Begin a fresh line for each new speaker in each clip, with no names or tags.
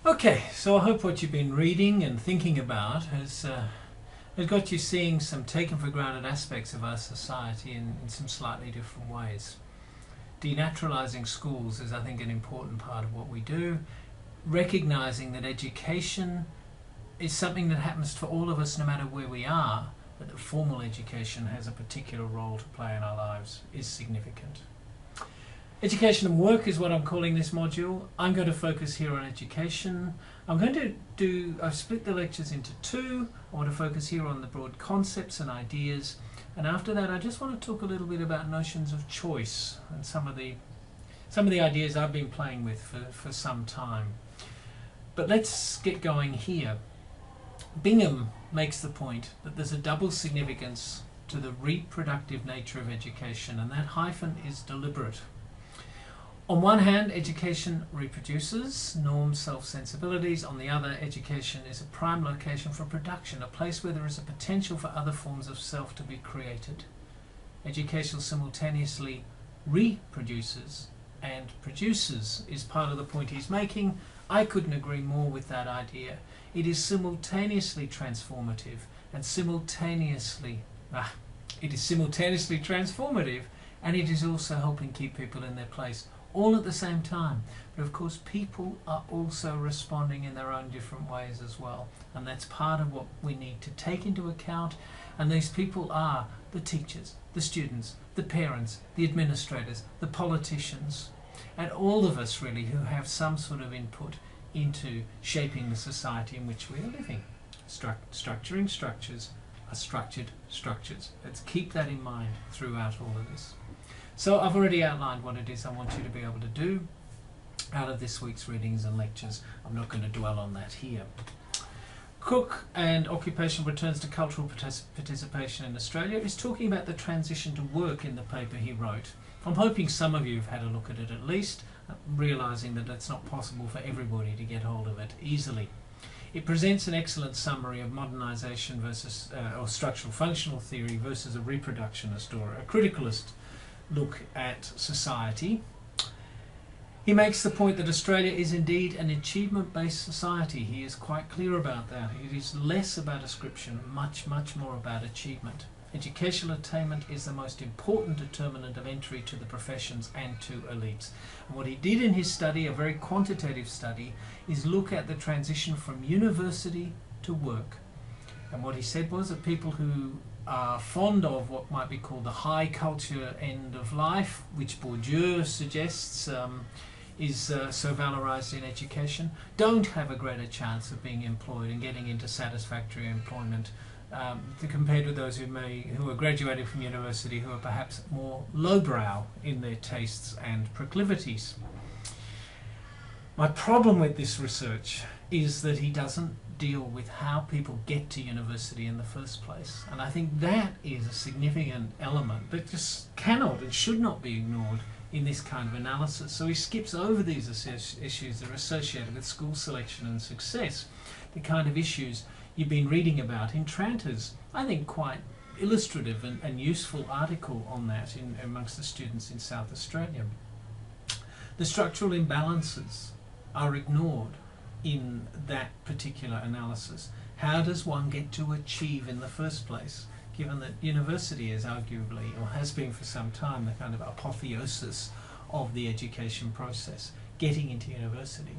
Okay, so I hope what you've been reading and thinking about has got you seeing some taken for granted aspects of our society in some slightly different ways. Denaturalising schools is, I think, an important part of what we do. Recognising that education is something that happens for all of us no matter where we are, but that formal education has a particular role to play in our lives is significant. Education and work is what I'm calling this module. I'm going to focus here on education. I've split the lectures into two. I want to focus here on the broad concepts and ideas, and after that I just want to talk a little bit about notions of choice and some of the ideas I've been playing with for some time. But let's get going here. Bingham makes the point that there's a double significance to the reproductive nature of education, and that hyphen is deliberate. On one hand, education reproduces norms, self-sensibilities. On the other, education is a prime location for production, a place where there is a potential for other forms of self to be created. Education simultaneously reproduces and produces is part of the point he's making. I couldn't agree more with that idea. It is simultaneously transformative and simultaneously transformative, and it is also helping keep people in their place all at the same time. But of course people are also responding in their own different ways as well, and that's part of what we need to take into account. And these people are the teachers, the students, the parents, the administrators, the politicians, and all of us really who have some sort of input into shaping the society in which we are living. Structuring structures are structured structures. Let's keep that in mind throughout all of this. So I've already outlined what it is I want you to be able to do out of this week's readings and lectures. I'm not going to dwell on that here. Cook and Occupational Returns to Cultural Participation in Australia is talking about the transition to work in the paper he wrote. I'm hoping some of you have had a look at it at least, realising that it's not possible for everybody to get hold of it easily. It presents an excellent summary of modernisation versus or structural functional theory versus a reproductionist or a criticalist look at society. He makes the point that Australia is indeed an achievement-based society. He is quite clear about that. It is less about ascription, much more about achievement. Educational attainment is the most important determinant of entry to the professions and to elites. And what he did in his study, a very quantitative study, is look at the transition from university to work. And what he said was that people who are fond of what might be called the high culture end of life, which Bourdieu suggests is so valorised in education, don't have a greater chance of being employed and getting into satisfactory employment compared with those who are graduated from university, who are perhaps more lowbrow in their tastes and proclivities. My problem with this research is that he doesn't deal with how people get to university in the first place, and I think that is a significant element that just cannot and should not be ignored in this kind of analysis. So he skips over these issues that are associated with school selection and success, the kind of issues you've been reading about in Tranter's, I think, quite illustrative and useful article on that amongst the students in South Australia. The structural imbalances are ignored in that particular analysis. How does one get to achieve in the first place, given that university is arguably, or has been for some time, the kind of apotheosis of the education process? Getting into university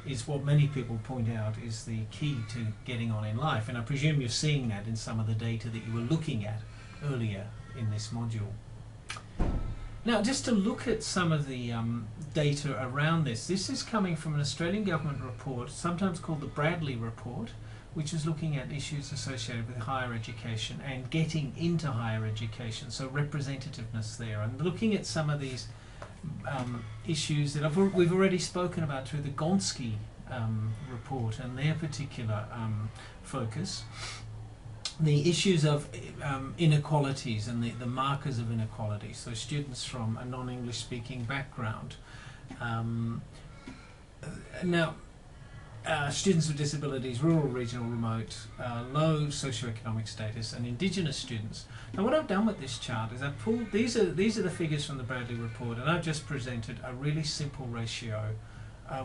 is what many people point out is the key to getting on in life, and I presume you're seeing that in some of the data that you were looking at earlier in this module. Now, just to look at some of the data around this is coming from an Australian government report, sometimes called the Bradley Report, which is looking at issues associated with higher education and getting into higher education, so representativeness there, and looking at some of these issues that we've already spoken about through the Gonski report and their particular focus. The issues of inequalities and the markers of inequality, so students from a non-English speaking background. Students with disabilities, rural, regional, remote, low socioeconomic status, and Indigenous students. Now, what I've done with this chart is I've pulled, these are the figures from the Bradley report, and I've just presented a really simple ratio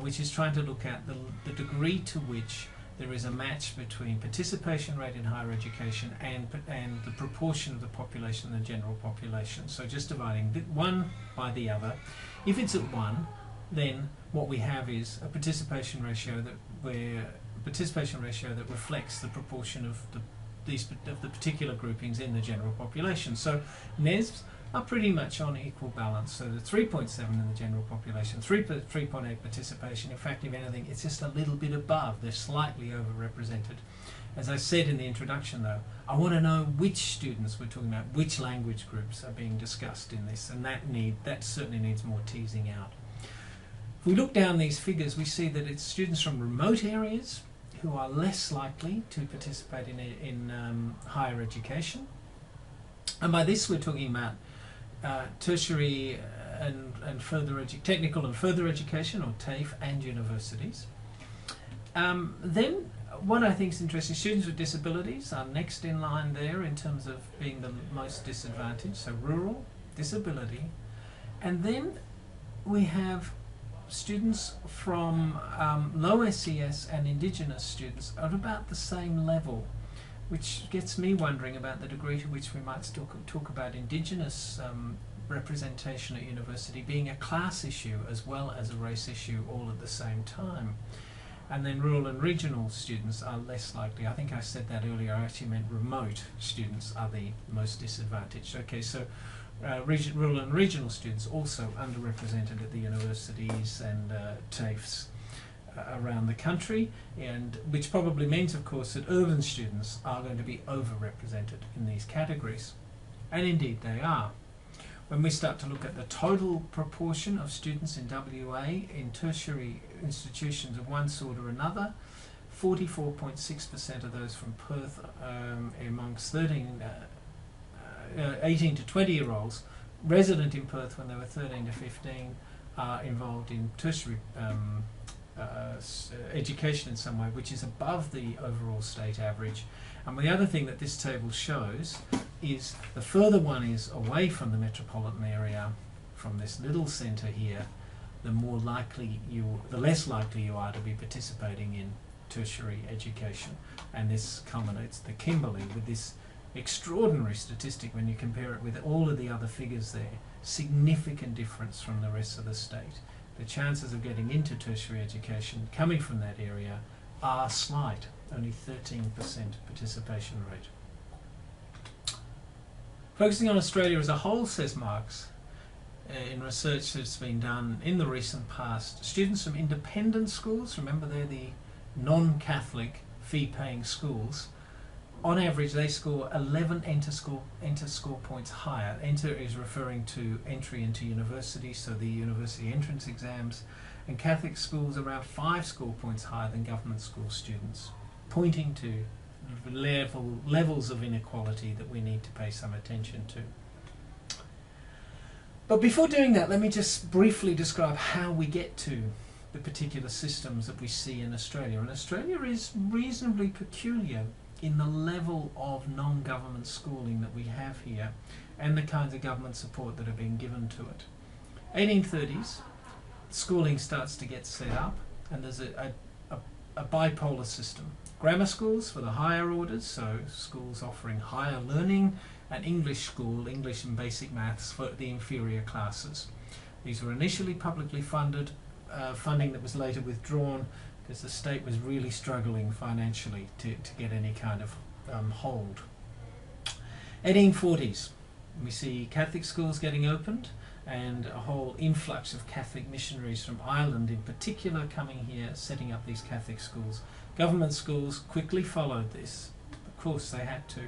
which is trying to look at the degree to which there is a match between participation rate in higher education and the proportion of the population, the general population. So just dividing one by the other. If it's at 1, then what we have is a participation ratio that reflects the proportion of the particular groupings in the general population. So NESBs are pretty much on equal balance. So the 3.7 in the general population, 3.8 participation. In fact, if anything, it's just a little bit above. They're slightly overrepresented. As I said in the introduction, though, I want to know which students we're talking about, which language groups are being discussed in this, and that certainly needs more teasing out. If we look down these figures, we see that it's students from remote areas who are less likely to participate in higher education. And by this we're talking about tertiary and further technical and further education, or TAFE, and universities. Then what I think is interesting, students with disabilities are next in line there in terms of being the most disadvantaged, so rural, disability. And then we have students from low SES and Indigenous students at about the same level, which gets me wondering about the degree to which we might still talk about Indigenous representation at university being a class issue as well as a race issue all at the same time. And then rural and regional students are less likely. I think I said that earlier. I actually meant remote students are the most disadvantaged. Okay, so rural and regional students also underrepresented at the universities and TAFEs around the country, and which probably means, of course, that urban students are going to be overrepresented in these categories. And indeed they are. When we start to look at the total proportion of students in WA in tertiary institutions of one sort or another, 44.6% of those from Perth amongst 18 to 20-year-olds resident in Perth when they were 13 to 15 are involved in tertiary education in some way, which is above the overall state average. And the other thing that this table shows is the further one is away from the metropolitan area, from this little centre here, the less likely you are to be participating in tertiary education. And this culminates the Kimberley with this extraordinary statistic when you compare it with all of the other figures there. Significant difference from the rest of the state. The chances of getting into tertiary education coming from that area are slight, only 13% participation rate. Focusing on Australia as a whole, says Marx, in research that's been done in the recent past, students from independent schools, remember they're the non-Catholic fee-paying schools, on average they score 11 enter-score points higher. Enter is referring to entry into university, so the university entrance exams, and Catholic schools around 5 score points higher than government school students, pointing to levels of inequality that we need to pay some attention to. But before doing that, let me just briefly describe how we get to the particular systems that we see in Australia. And Australia is reasonably peculiar in the level of non-government schooling that we have here and the kinds of government support that are being given to it. 1830s, schooling starts to get set up, and there's a bipolar system. Grammar schools for the higher orders, so schools offering higher learning, and English school, English and basic maths for the inferior classes. These were initially publicly funded, funding that was later withdrawn because the state was really struggling financially to get any kind of hold. 1840s, we see Catholic schools getting opened and a whole influx of Catholic missionaries from Ireland in particular coming here, setting up these Catholic schools. Government schools quickly followed this. Of course they had to.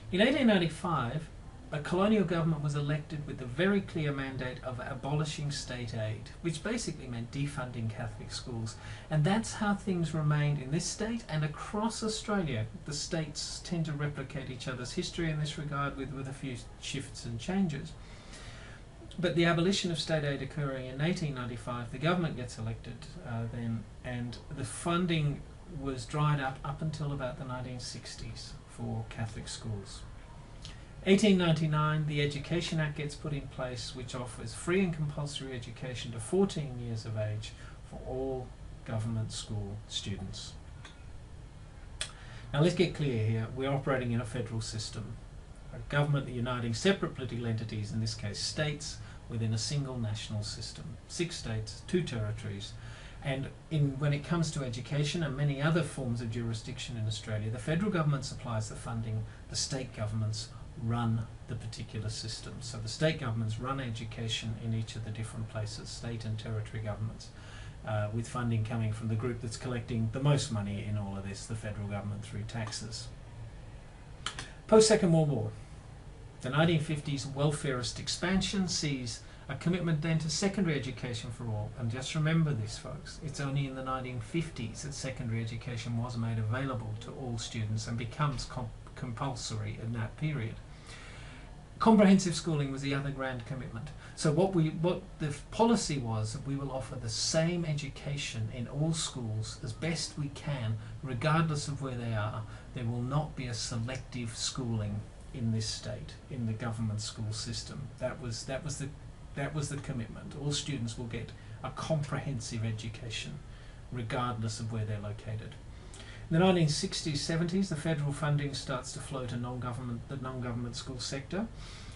In 1895, a colonial government was elected with the very clear mandate of abolishing state aid, which basically meant defunding Catholic schools. And that's how things remained in this state and across Australia. The states tend to replicate each other's history in this regard with a few shifts and changes. But the abolition of state aid occurring in 1895, the government gets elected then, and the funding was dried up until about the 1960s for Catholic schools. 1899, the Education Act gets put in place, which offers free and compulsory education to 14 years of age for all government school students. Now let's get clear here. We're operating in a federal system. A government uniting separate political entities, in this case states, within a single national system. 6 states, 2 territories. And when it comes to education and many other forms of jurisdiction in Australia, the federal government supplies the funding, the state governments run the particular system. So the state governments run education in each of the different places, state and territory governments, with funding coming from the group that's collecting the most money in all of this, the federal government, through taxes. Post-Second World War, the 1950s welfarist expansion sees a commitment then to secondary education for all. And just remember this, folks, it's only in the 1950s that secondary education was made available to all students and becomes compulsory in that period. Comprehensive schooling was the other grand commitment. So what the policy was that we will offer the same education in all schools as best we can, regardless of where they are. There will not be a selective schooling in this state, in the government school system. That was the commitment. All students will get a comprehensive education, regardless of where they're located. In the 1960s, 70s, the federal funding starts to flow to the non-government school sector.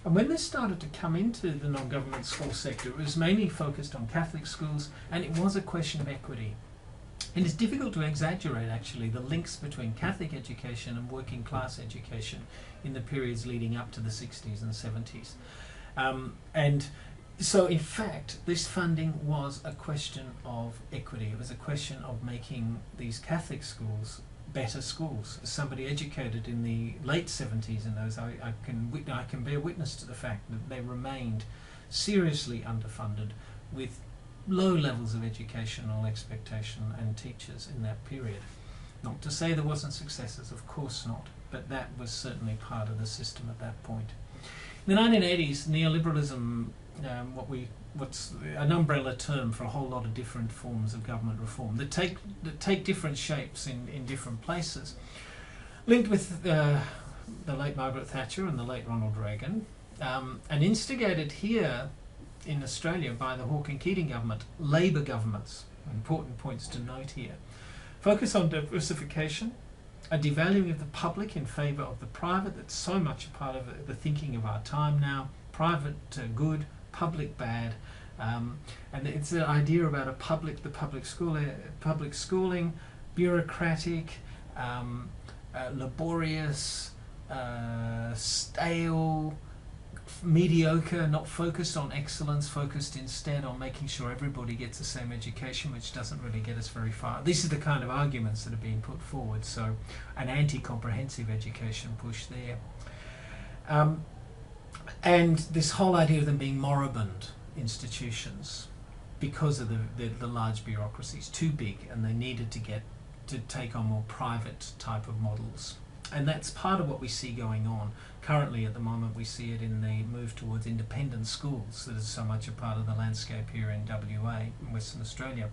And when this started to come into the non-government school sector, it was mainly focused on Catholic schools, and it was a question of equity. And it's difficult to exaggerate, actually, the links between Catholic education and working class education in the periods leading up to the 60s and 70s. And so, in fact, this funding was a question of equity. It was a question of making these Catholic schools better schools. As somebody educated in the late 70s in those, I can bear witness to the fact that they remained seriously underfunded, with low levels of educational expectation and teachers in that period. Not to say there wasn't successes, of course not, but that was certainly part of the system at that point. In the 1980s, neoliberalism, what's an umbrella term for a whole lot of different forms of government reform that take different shapes in different places, linked with the late Margaret Thatcher and the late Ronald Reagan, and instigated here in Australia by the Hawke and Keating government, Labor governments. Important points to note here. Focus on diversification, a devaluing of the public in favour of the private. That's so much a part of the thinking of our time now. Private good, public bad, and it's the idea about the public schooling, bureaucratic, laborious, stale, mediocre, not focused on excellence, focused instead on making sure everybody gets the same education, which doesn't really get us very far. These are the kind of arguments that are being put forward. So an anti-comprehensive education push there. And this whole idea of them being moribund institutions because of the large bureaucracies, too big, and they needed to take on more private type of models. And that's part of what we see going on. Currently, at the moment, we see it in the move towards independent schools that is so much a part of the landscape here in WA, in Western Australia.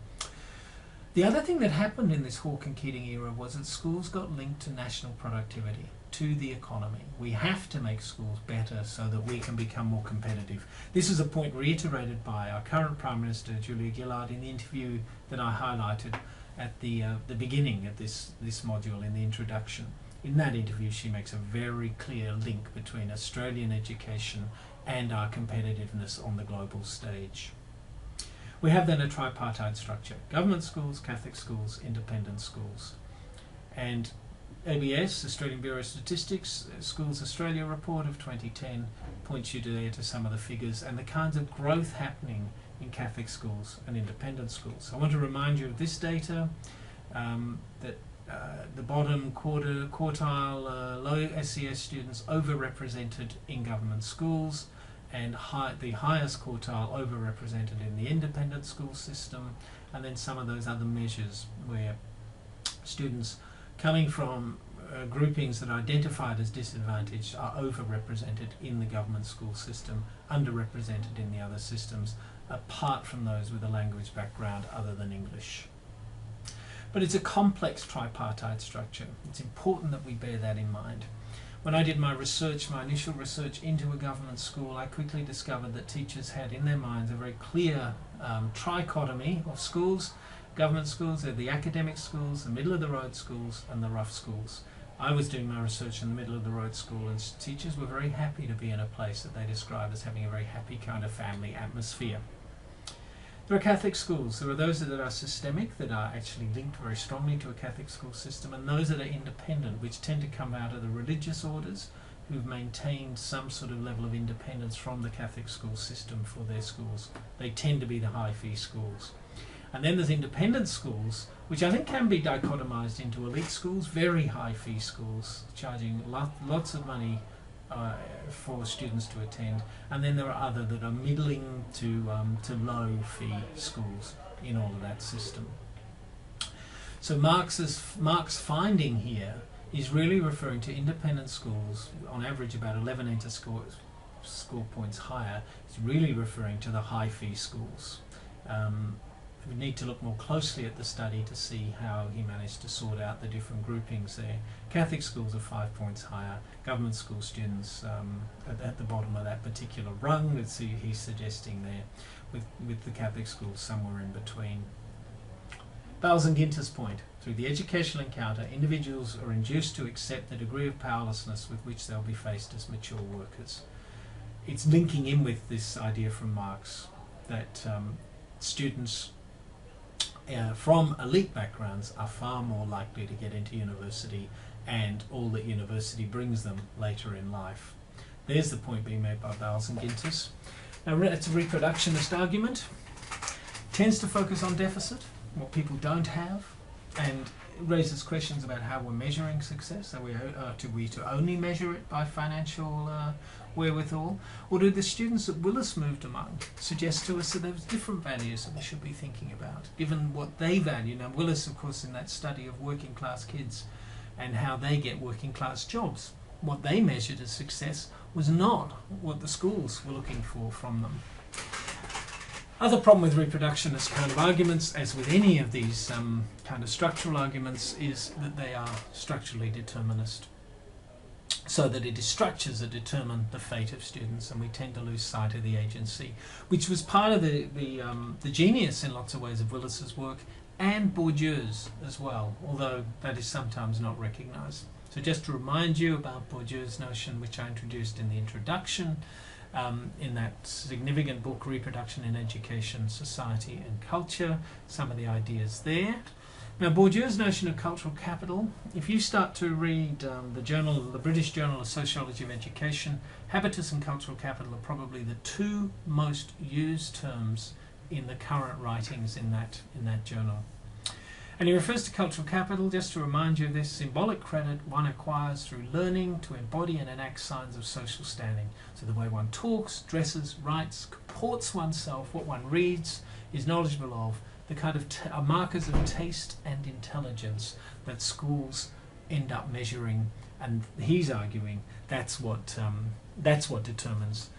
The other thing that happened in this Hawke and Keating era was that schools got linked to national productivity, to the economy. We have to make schools better so that we can become more competitive. This is a point reiterated by our current Prime Minister, Julia Gillard, in the interview that I highlighted at the beginning of this module in the introduction. In that interview, she makes a very clear link between Australian education and our competitiveness on the global stage. We have then a tripartite structure: government schools, Catholic schools, independent schools. And ABS, Australian Bureau of Statistics, Schools Australia report of 2010 points you to some of the figures and the kinds of growth happening in Catholic schools and independent schools. I want to remind you of this data, that the bottom quartile low SES students overrepresented in government schools, and the highest quartile overrepresented in the independent school system, and then some of those other measures where students coming from groupings that are identified as disadvantaged are overrepresented in the government school system, underrepresented in the other systems, apart from those with a language background other than English. But it's a complex tripartite structure. It's important that we bear that in mind. When I did my research, my initial research into a government school, I quickly discovered that teachers had in their minds a very clear trichotomy of schools. Government schools are the academic schools, the middle-of-the-road schools, and the rough schools. I was doing my research in the middle-of-the-road school, and teachers were very happy to be in a place that they described as having a very happy kind of family atmosphere. There are Catholic schools. There are those that are systemic, that are actually linked very strongly to a Catholic school system, and those that are independent, which tend to come out of the religious orders who've maintained some sort of level of independence from the Catholic school system for their schools. They tend to be the high-fee schools. And then there's independent schools, which I think can be dichotomized into elite schools, very high-fee schools, charging lots of money for students to attend, and then there are other that are middling to low fee schools in all of that system. So Mark's finding here is really referring to independent schools, on average about 11 inter-score points higher. It's really referring to the high fee schools. We need to look more closely at the study to see how he managed to sort out the different groupings there. Catholic schools are 5 points higher. Government school students at the bottom of that particular rung, that's he's suggesting there, with the Catholic schools somewhere in between. Bowles and Ginter's point: through the educational encounter, individuals are induced to accept the degree of powerlessness with which they'll be faced as mature workers. It's linking in with this idea from Marx that students from elite backgrounds are far more likely to get into university and all that university brings them later in life. There's the point being made by Bowles and Ginter. Now, it's a reproductionist argument. Tends to focus on deficit, what people don't have, and raises questions about how we're measuring success. Are we to only measure it by financial wherewithal? Or do the students that Willis moved among suggest to us that there's different values that we should be thinking about, given what they value? Now, Willis, of course, in that study of working class kids and how they get working class jobs, what they measured as success was not what the schools were looking for from them. Other problem with reproductionist kind of arguments, as with any of these kind of structural arguments, is that they are structurally determinist. So that it is structures that determine the fate of students, and we tend to lose sight of the agency, which was part of the genius in lots of ways of Willis's work, and Bourdieu's as well, although that is sometimes not recognised. So just to remind you about Bourdieu's notion, which I introduced in the introduction, in that significant book, Reproduction in Education, Society and Culture, some of the ideas there. Now, Bourdieu's notion of cultural capital, if you start to read the British Journal of Sociology of Education, habitus and cultural capital are probably the two most used terms in the current writings in that journal. And he refers to cultural capital, just to remind you of this: symbolic credit one acquires through learning to embody and enact signs of social standing. So the way one talks, dresses, writes, comports oneself, what one reads, is knowledgeable of, the kind of markers of taste and intelligence that schools end up measuring. And he's arguing that's what determines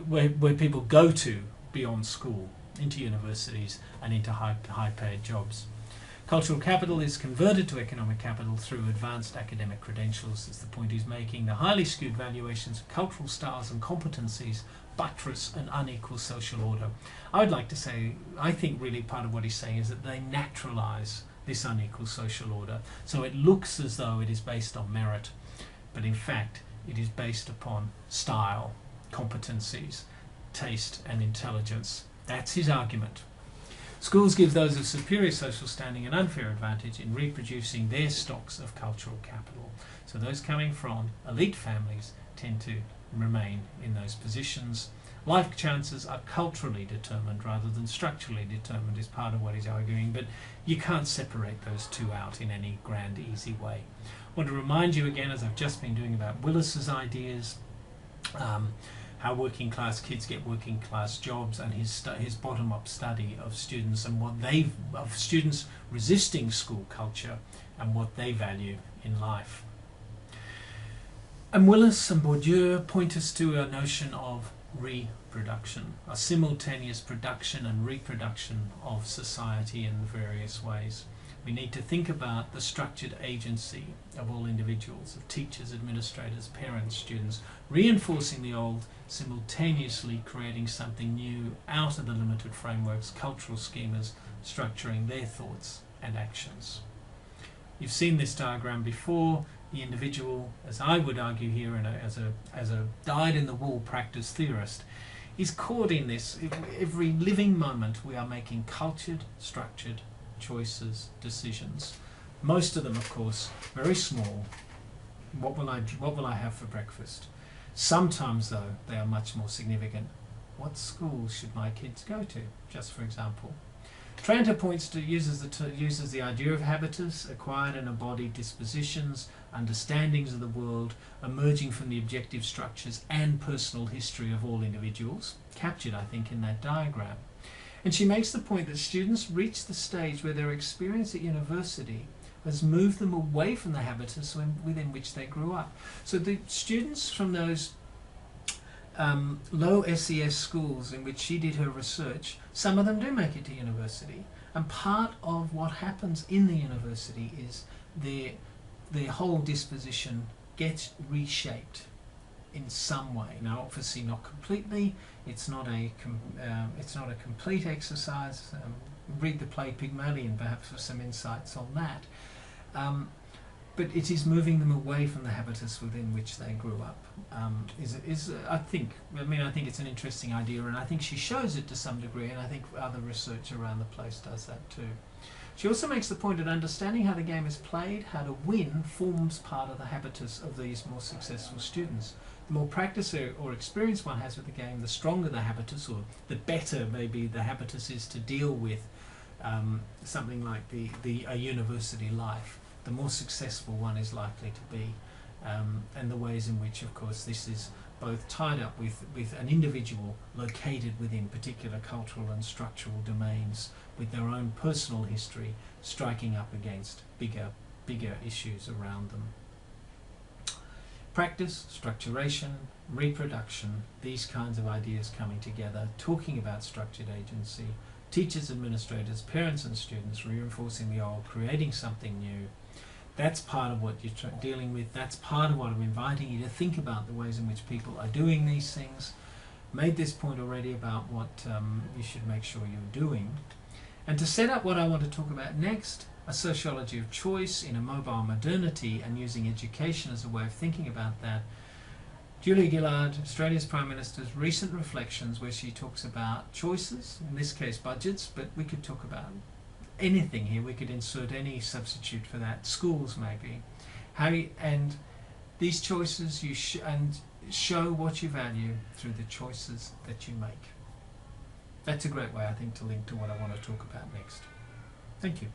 where people go to beyond school, into universities and into high-paid jobs. Cultural capital is converted to economic capital through advanced academic credentials. That's the point he's making. The highly skewed valuations of cultural styles and competencies buttress an unequal social order. I would like to say, I think really part of what he's saying is that they naturalise this unequal social order. So it looks as though it is based on merit, but in fact it is based upon style, competencies, taste and intelligence. That's his argument. Schools give those of superior social standing an unfair advantage in reproducing their stocks of cultural capital. So those coming from elite families tend to remain in those positions. Life chances are culturally determined rather than structurally determined, is part of what he's arguing, but you can't separate those two out in any grand, easy way. I want to remind you again, as I've just been doing, about Willis's ideas, how working class kids get working class jobs, and his bottom-up study of students and of students resisting school culture and what they value in life. And Willis and Bourdieu point us to a notion of reproduction, a simultaneous production and reproduction of society in various ways. We need to think about the structured agency of all individuals, of teachers, administrators, parents, students, reinforcing the old, simultaneously creating something new out of the limited frameworks, cultural schemas, structuring their thoughts and actions. You've seen this diagram before. The individual, as I would argue here, as a dyed-in-the-wool practice theorist, is caught in this. Every living moment we are making cultured, structured choices, decisions. Most of them, of course, very small. What will I have for breakfast? Sometimes, though, they are much more significant. What school should my kids go to? Just for example. Tranter uses the idea of habitus, acquired and embodied dispositions, understandings of the world, emerging from the objective structures and personal history of all individuals, captured, I think, in that diagram. And she makes the point that students reach the stage where their experience at university has moved them away from the habitus within which they grew up. So the students from those low SES schools in which she did her research, some of them do make it to university. And part of what happens in the university is their whole disposition gets reshaped in some way. Now, obviously not completely. It's not a complete exercise. Read the play Pygmalion perhaps for some insights on that. But it is moving them away from the habitus within which they grew up. I think it's an interesting idea, and I think she shows it to some degree, and I think other research around the place does that too. She also makes the point that understanding how the game is played, how to win, forms part of the habitus of these more successful students. The more practice or experience one has with the game, the stronger the habitus, or the better maybe the habitus is to deal with something like a university life. The more successful one is likely to be, and the ways in which, of course, this is both tied up with an individual located within particular cultural and structural domains with their own personal history striking up against bigger issues around them. Practice, structuration, reproduction, these kinds of ideas coming together, talking about structured agency, teachers, administrators, parents and students reinforcing the old, creating something new. That's part of what you're dealing with. That's part of what I'm inviting you to think about, the ways in which people are doing these things. Made this point already about what you should make sure you're doing. And to set up what I want to talk about next, a sociology of choice in a mobile modernity and using education as a way of thinking about that, Julia Gillard, Australia's Prime Minister's recent reflections where she talks about choices, in this case budgets, but we could talk about anything here. We could insert any substitute for that. Schools maybe. And these choices and show what you value through the choices that you make. That's a great way, I think, to link to what I want to talk about next. Thank you.